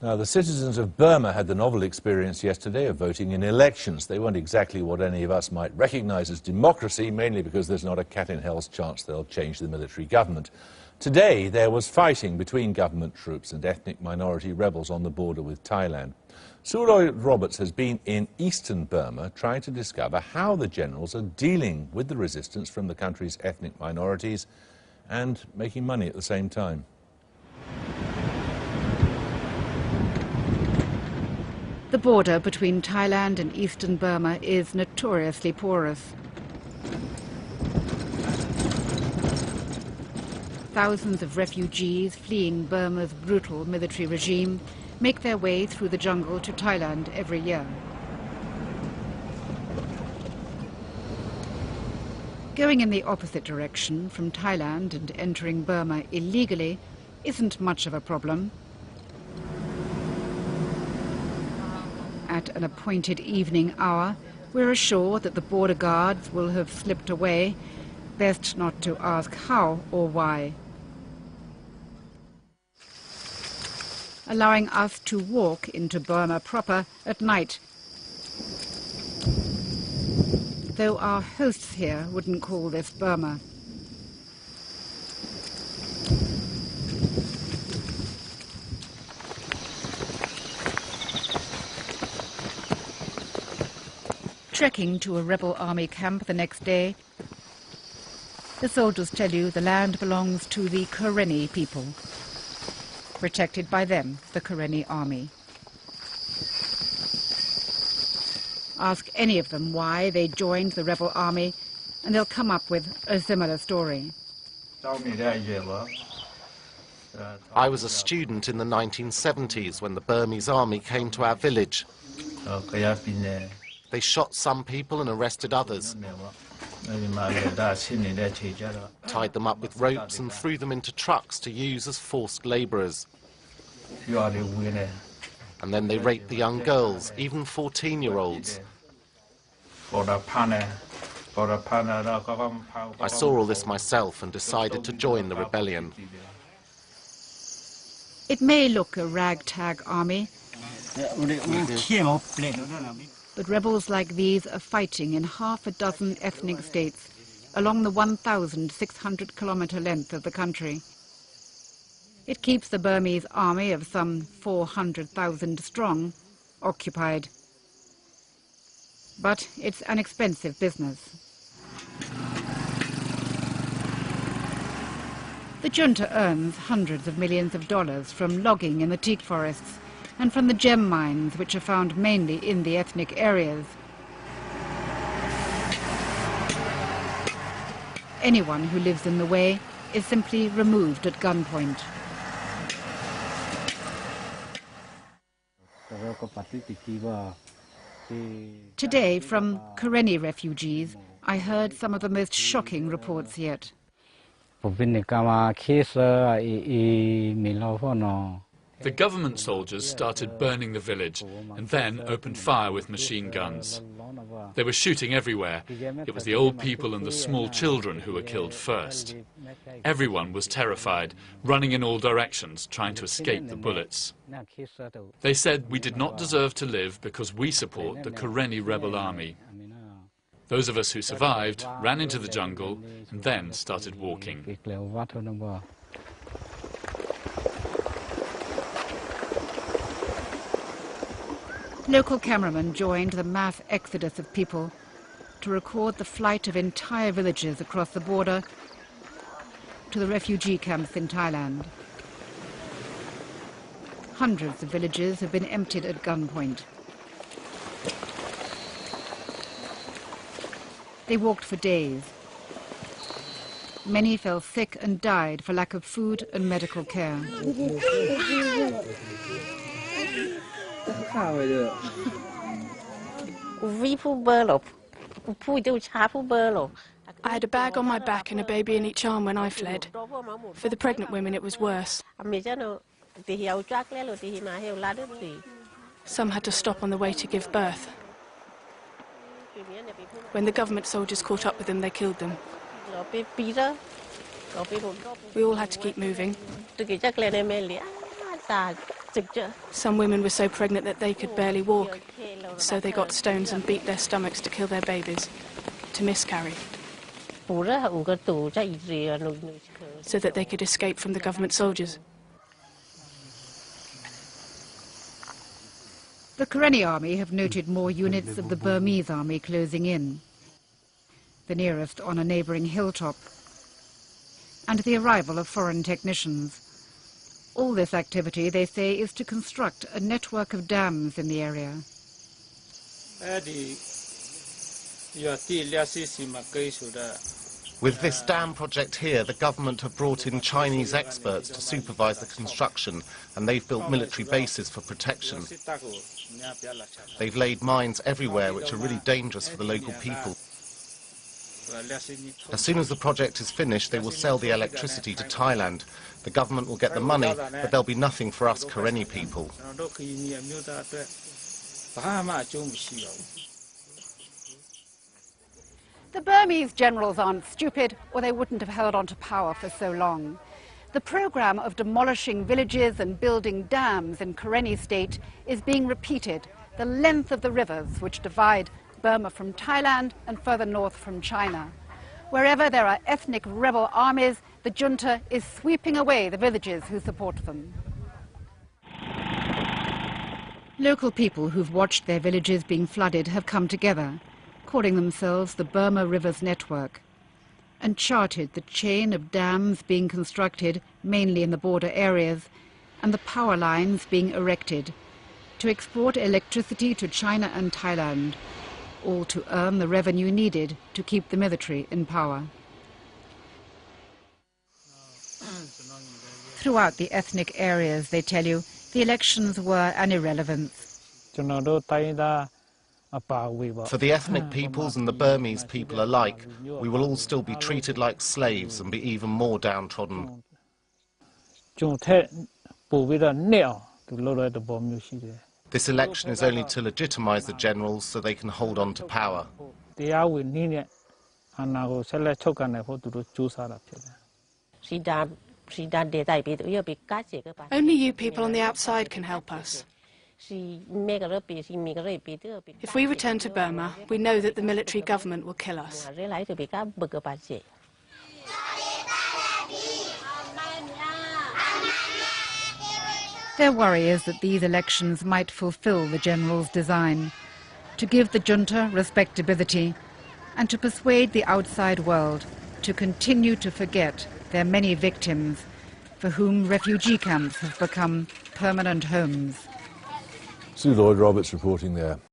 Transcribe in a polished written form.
Now, the citizens of Burma had the novel experience yesterday of voting in elections. They weren't exactly what any of us might recognise as democracy, mainly because there's not a cat-in-hell's chance they'll change the military government. Today, there was fighting between government troops and ethnic minority rebels on the border with Thailand. Suroy Roberts has been in eastern Burma trying to discover how the generals are dealing with the resistance from the country's ethnic minorities and making money at the same time. The border between Thailand and eastern Burma is notoriously porous. Thousands of refugees fleeing Burma's brutal military regime make their way through the jungle to Thailand every year. Going in the opposite direction from Thailand and entering Burma illegally isn't much of a problem. At an appointed evening hour, we're assured that the border guards will have slipped away. Best not to ask how or why. Allowing us to walk into Burma proper at night. Though our hosts here wouldn't call this Burma. Trekking to a rebel army camp the next day, the soldiers tell you the land belongs to the Karenni people, protected by them, the Karenni Army. Ask any of them why they joined the rebel army, and they'll come up with a similar story. I was a student in the 1970s when the Burmese army came to our village. They shot some people and arrested others, tied them up with ropes and threw them into trucks to use as forced labourers. And then they raped the young girls, even 14-year-olds. I saw all this myself and decided to join the rebellion. It may look a ragtag army, but rebels like these are fighting in half a dozen ethnic states along the 1,600-kilometre length of the country. It keeps the Burmese army of some 400,000 strong occupied. But it's an expensive business. The junta earns hundreds of millions of dollars from logging in the teak forests and from the gem mines, which are found mainly in the ethnic areas. Anyone who lives in the way is simply removed at gunpoint. Today, from Karenni refugees, I heard some of the most shocking reports yet. The government soldiers started burning the village and then opened fire with machine guns. They were shooting everywhere. It was the old people and the small children who were killed first. Everyone was terrified, running in all directions, trying to escape the bullets. They said we did not deserve to live because we support the Karenni rebel army. Those of us who survived ran into the jungle and then started walking. Local cameramen joined the mass exodus of people to record the flight of entire villages across the border to the refugee camps in Thailand. Hundreds of villages have been emptied at gunpoint. They walked for days. Many fell sick and died for lack of food and medical care. I had a bag on my back and a baby in each arm when I fled. For the pregnant women, it was worse. Some had to stop on the way to give birth. When the government soldiers caught up with them, they killed them. We all had to keep moving. Some women were so pregnant that they could barely walk, so they got stones and beat their stomachs to kill their babies, to miscarry, so that they could escape from the government soldiers. The Karenni Army have noted more units of the Burmese army closing in, the nearest on a neighbouring hilltop, and the arrival of foreign technicians. All this activity, they say, is to construct a network of dams in the area. With this dam project here, the government have brought in Chinese experts to supervise the construction, and they've built military bases for protection. They've laid mines everywhere, which are really dangerous for the local people. As soon as the project is finished, they will sell the electricity to Thailand. The government will get the money, but there'll be nothing for us Karenni people. The Burmese generals aren't stupid, or they wouldn't have held on to power for so long. The program of demolishing villages and building dams in Karenni state is being repeated, the length of the rivers which divide Burma from Thailand and further north from China. Wherever there are ethnic rebel armies, the junta is sweeping away the villages who support them. Local people who've watched their villages being flooded have come together, calling themselves the Burma Rivers Network, and charted the chain of dams being constructed, mainly in the border areas, and the power lines being erected to export electricity to China and Thailand, all to earn the revenue needed to keep the military in power. Throughout the ethnic areas, they tell you, the elections were an irrelevance. For the ethnic peoples and the Burmese people alike, we will all still be treated like slaves and be even more downtrodden. This election is only to legitimize the generals so they can hold on to power. Only you people on the outside can help us. If we return to Burma, we know that the military government will kill us. Their worry is that these elections might fulfill the general's design, to give the junta respectability and to persuade the outside world to continue to forget their many victims for whom refugee camps have become permanent homes. Sue Lloyd-Roberts reporting there.